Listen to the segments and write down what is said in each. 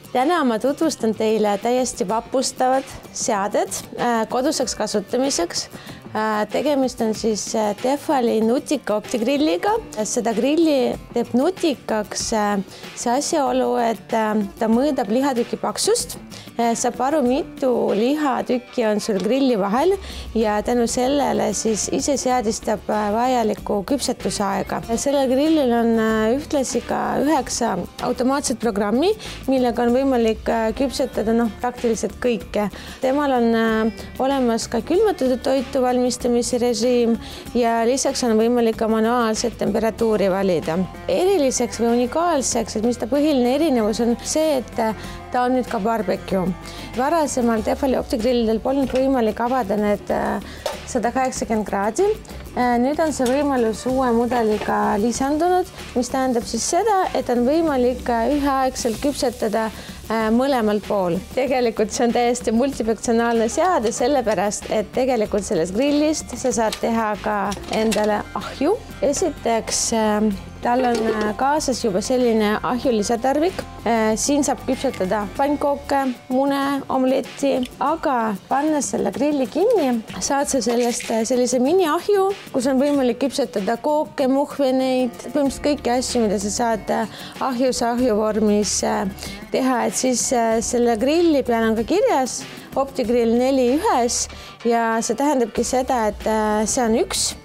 Täna ma tutvustan teile täiesti vapustavad seaded koduseks kasutamiseks. Tegemist on siis Tefali nutika optigrilliga. Seda grilli teeb nutikaks see asjaolu, et ta mõõdab lihatüki paksust. Saab aru, mitu lihatükki on sul grilli vahel ja tänu sellele siis ise seadistab vajalikku küpsetusaega. Sellel grillil on ühtlasi ka 9 automaatset programmi, millega on võimalik küpsetada praktiliselt kõike. Temal on olemas ka külmutatud toitu valmistamise režiim ja lisaks on võimalik ka manuaalset temperatuuri valida. Eriliseks või unikaalseks, et mis ta põhiline erinevus on see, et ta on nüüd ka barbecue. Varasemalt Tefali optigrillidel polnud võimalik avada need 180 kraadi. Nüüd on see võimalus uue mudeliga lisandunud, mis tähendab siis seda, et on võimalik üheaegselt küpsetada mõlemalt pool. Tegelikult see on täiesti multifunktsionaalne seade, sellepärast, et tegelikult sellest grillist sa saad teha ka endale ahju. Esiteks, tal on kaasas juba selline ahju lisatarvik. Siin saab küpsetada pannkooke, mune, omletti, aga pannes selle grilli kinni, saad sa sellest sellise miniahju, kus on võimalik küpsetada kooke, muhveneid, põhimõtteliselt kõiki asju, mida sa saad ahju vormis teha, et siis selle grilli peal on ka kirjas optigrill 4:1 ja see tähendabki seda, et see on 1.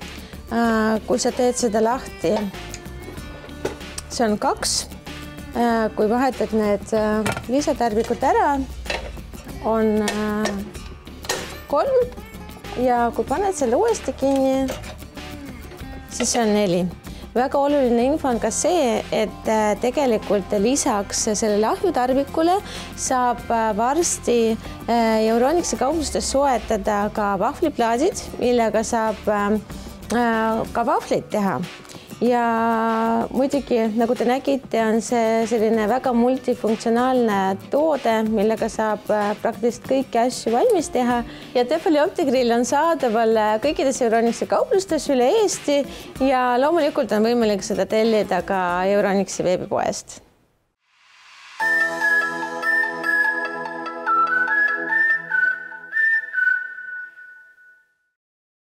Kui sa teed seda lahti, see on 2. Kui vahetad need lisatarvikud ära, on 3 ja kui paned selle uuesti kinni, siis see on 4. Väga oluline info on ka see, et tegelikult lisaks sellele ahjutarvikule saab varsti Euronixi kauplustes soetada ka vahvliplaadid, millega saab ka vahvleid teha. Ja muidugi, nagu te nägite, on see selline väga multifunktsionaalne toode, millega saab praktiliselt kõiki asju valmis teha. Ja Tefali optigrill on saadaval kõikides Euronixi kauplustes üle Eesti ja loomulikult on võimalik seda tellida ka Euronixi veebipoest.